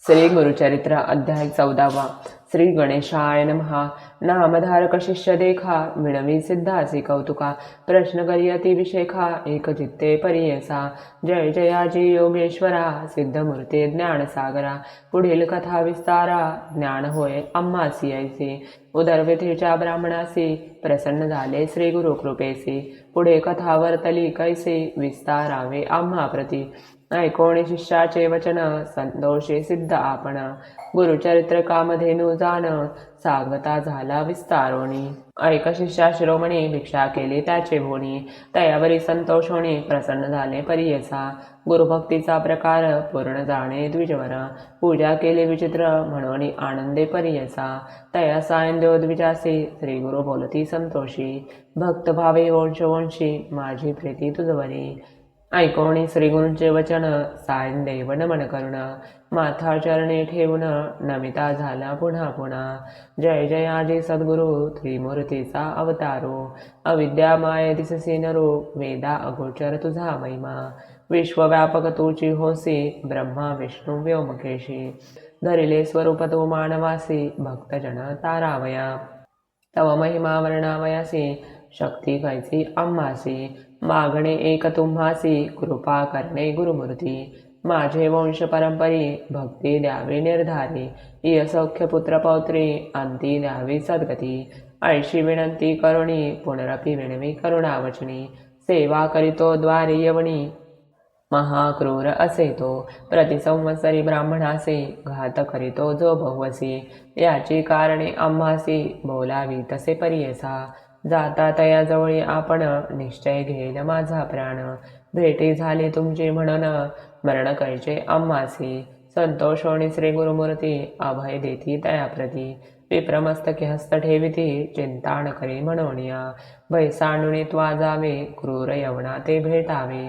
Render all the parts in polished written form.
श्री गुरुचरित्र अध्याय 14 श्री गणेशाय नमः। नामधारक शिष्य देखा विणवी सिद्धासी कौतुका प्रश्न करियती विशेखा एक चित्ते परियसा। जय जयाजी योगेश्वरा सिद्धमूर्ती ज्ञानसागरा पुढील कथा विस्तारा ज्ञान होय आम्हासी ऐसे। उदरविधीच्या ब्राह्मणासी प्रसन्न झाले श्री गुरु कृपेसी पुढे कथा वर्तली कैसे विस्तारावे आम्हा प्रती। ऐकोणी शिष्याचे वचन संतोषे सिद्ध आपण गुरुचरित्र कामधेनु जाण सांगता झाला विस्तारोणी। ऐक शिष्या शिरोमणी भिक्षा केली त्याचे भोणी तयावरी संतोषोणी प्रसन्न झाले परियसा। गुरुभक्तीचा प्रकार पूर्ण जाणे द्विजवर पूजा केली विचित्र म्हणून आनंदे परियसा। तया सायंद्यो द्विजासी श्री गुरु बोलती संतोषी भक्त भावे वंशवंशी माझी प्रीती तुझवरी। ऐकोणी श्रीगुरूंचे वचन सायंदेव नमन करुण माथा चरणी ठेवून नमिता झाला पुन्हा पुन्हा। जय जयाजी सद्गुरु त्रिमूर्तीचा अवतारो अविद्या माये दिससी नरो वेदा अगोचर तुझा महिमा। विश्वव्यापक तूची होसी ब्रह्मा विष्णू व्योमकेशी धरिले स्वरूप तो मानवासी भक्तजन तारावया। तव महिमा वर्णावयासी शक्ती कैसी आम्हासी मागणे एक तुम्हासी कृपा करणे गुरुमूर्ती। माझे वंश परंपरी भक्ती द्यावी निर्धारी इय सौख्य पुत्र पौत्री अंती द्यावी सद्गती। ऐशी विनंती करुणी पुनरपि विणवी करुणावचनी सेवा करीतो द्वारी यवनी महाक्रूर असे तो प्रतिसंवत्सरी ब्राह्मणासी घात करीतो जो बहुवसी। याची कारणे आम्हासी बोलावी तसे परियसा जाता तया जवळी आपण निश्चय घेईल माझा प्राण। भेटी झाली तुमची म्हणून मरण कैचे आम्हासी संतोषोणी श्री गुरुमूर्ती अभय देती तया प्रती। विप्रमस्तकी हस्त ठेविती चिंता न करी म्हणोनिया भय सांडुनी त्वा जावे क्रूर यवना ते भेटावे।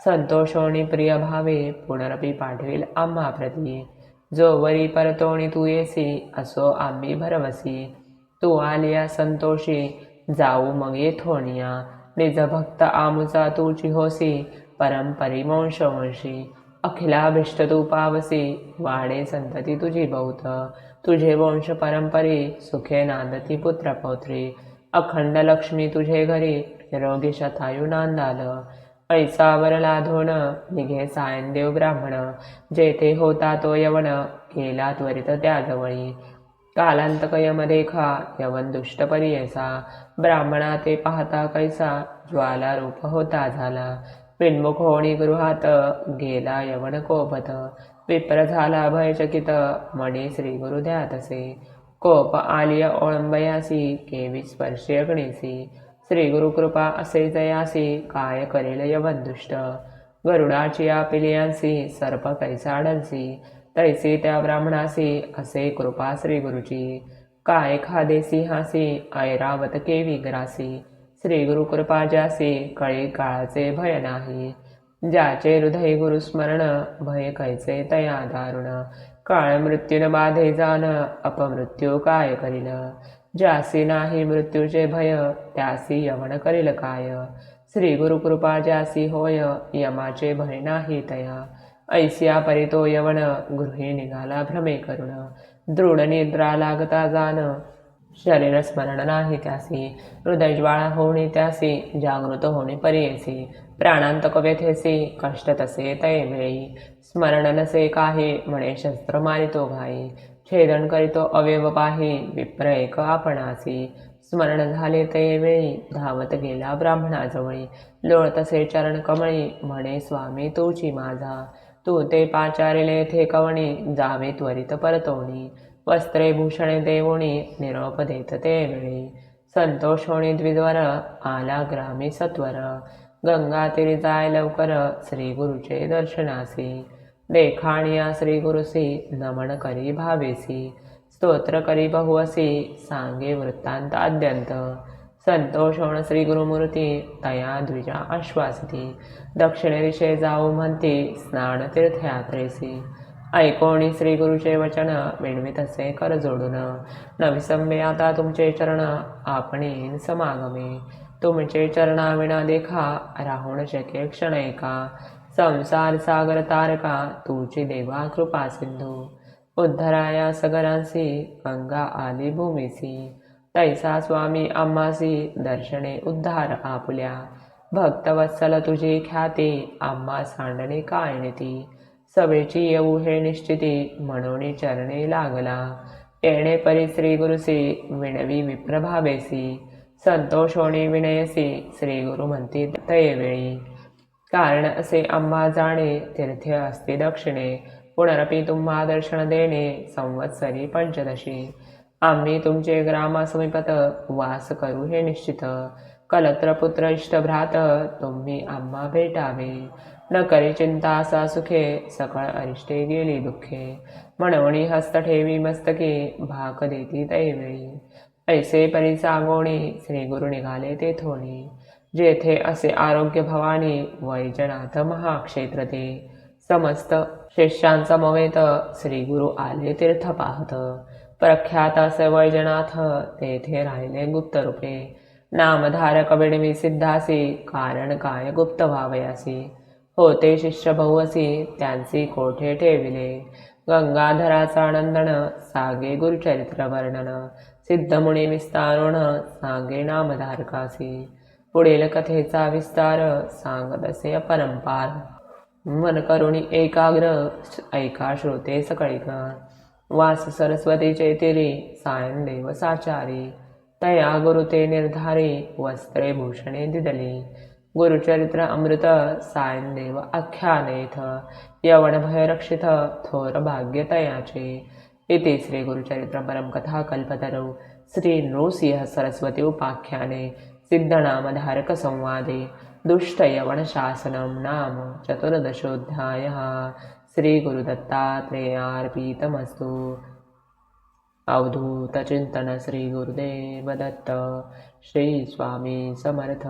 संतोषोणी प्रिय भावे पुनरपि पाठविल आम्हा प्रती जो वरी परतोणी तू येसी असो आम्ही भरवसी। तू आलिया संतोषी जाऊ मग येथोनिया निज भक्त आमुचा तुची होसी परंपरी वंशवंशी। अखिलाभिष्ट तू पावसी वाढे संतती तुझी बहुत तुझे वंश परंपरी सुखे नांदती पुत्र पौत्री। अखंड लक्ष्मी तुझे घरी निरोगी शतायू नांदाल ऐसा वर लाधोन निघे सायंदेव ब्राह्मण। जेथे होता तो यवन केला त्वरित त्याजवळी कालांतक यम देखा यवन दुष्ट परियसा। ब्राह्मणा ते पाहता कैसा ज्वाला रूप होता झाला विन्मुख होणी गृहात गेला यवन कोपत। विप्र झाला भयचकित मणी श्री गुरु ध्यातसे कोप आलिय ओळंबयासी केवी स्पर्शी अग्निसी। श्री गुरु कृपा असे जयासी काय करेल यवन दुष्ट गरुडाची आपिलियांसी सर्प कैसा अडलसी। तैसी त्या ब्राह्मणासी असे कृपा श्री गुरुची काय खादे सिंहासी ऐरावत केवी ग्रासी। श्री गुरु कृपा ज्यासी कळी काळाचे भय नाही ज्याचे हृदय गुरुस्मरण भय कैसे तया दारुण। काळ मृत्यून बाधे जाण अपमृत्यू काय करील ज्यासी नाही मृत्यूचे भय त्यासी यवन करील काय। श्री गुरु कृपा ज्यासी होय यमाचे भय नाही तया ऐसिया परितो यवन गृही निघाला भ्रमे करुण। दृढ निद्रा लागता जाण शरीर स्मरण नाही त्यासी हृदय ज्वाळा होणे त्यासी जागृत होणे परियेसी। प्राणांतक व्यथेसी कष्ट तसे तये वेळी स्मरण नसे काही म्हणे शस्त्र मारितो घाई। छेदन करीतो अवयव पाही विप्र एक आपणासी स्मरण झाले तये वेळी धावत गेला ब्राह्मणाजवळी लोळतसे चरण कमळी म्हणे स्वामी तुची माझा। तू ते पाचारिले थे कवणी जावे त्वरित परतोणी वस्त्रे भूषणे देवोणी निरोप देत ते वेळी। संतोष होणी द्विजवर आला ग्रामी सत्वर गंगा तीरी जाय लवकर श्री गुरुचे दर्शनासी। देखाणिया श्री गुरुसी नमन करी भावेसी स्तोत्र करी बहुअसी सांगे वृत्तांत अद्यंत। संतोष होण श्री गुरुमूर्ती तया द्विजा आश्वासिती दक्षिणे दिशे जाऊ म्हणती स्नान तीर्थयात्रेसी। ऐकोणी श्री गुरुचे वचन विणवीत असे कर जोडून नविसंबे आता तुमचे चरण आपणीन समागमे। तुमचे चरणा विना देखा राहून शके क्षण एका संसार सागर तारका तुची देवा कृपा सिंधू। उद्धराया सगरांसी गंगा आली भूमीसी तैसा स्वामी आम्हासी दर्शने उद्धार आपुल्या भक्तवत्सल तुझी ख्याती आम्हा सांडणे काय नीती सभेची येऊ हे निश्चिती म्हणून चरणे लागला येणे परी श्री गुरुसी विणवी विप्रभावेसी संतोषोणी विनयसी श्री गुरु म्हणती तयवेळी कारण असे आम्हा जाणे तीर्थे असते दक्षिणे पुनरपी तुम्हा दर्शन देणे संवत्सरी पंचदशी आम्ही तुमचे ग्रामासमीपत वास करू हे निश्चित कलत्र पुत्र इष्टभ्रात तुम्ही आम्हा भेटावे न करे चिंता सा सुखे सकळ अरिष्टे गेली दुःखे म्हणून हस्त ठेवी मस्तके भाक देती तैवेळी ऐसे परी सांगोणी श्री गुरु निघाले ते थोणी जेथे असे आरोग्य भवानी वैजनाथ महाक्षेत्र ते समस्त शिष्यांचा मवेत श्री गुरु आले तीर्थ पाहत प्रख्यात असे वैजनाथ तेथे राहिले गुप्त रूपे नामधारक विडवी सिद्धासी कारण काय गुप्त व्हावयासी होते शिष्य बहुअसी त्यांची कोठे ठेविले गंगाधराचा नंदन सागे गुरुचरित्र वर्णन सिद्धमुनी विस्तारोण सांगे नामधारकासी पुढील कथेचा विस्तार सांगत असे अपरंपार मन करुणी एकाग्र ऐका श्रोते सकळीक वास सरस्वतीचे तिरी सायन देव साचारी तया गुरु ते निर्धारी वस्त्रे भूषणे दिदली गुरुचरित्र अमृत सायन देव आख्यानेथ यवन भय रक्षित थोर भाग्य तयाचे इति श्री गुरुचरित्र परमकथा कल्पतरौ श्री नृसिंह सरस्वती उपाख्याने सिद्धनामधारक संवादे दुष्टयवनशासनं नाम चतुर्दशोऽध्यायः श्रीगुरुदत्तात्रेयार्पितमस्तु। अवधूतचिंतन श्री गुरुदेव दत्त श्री स्वामी समर्थ।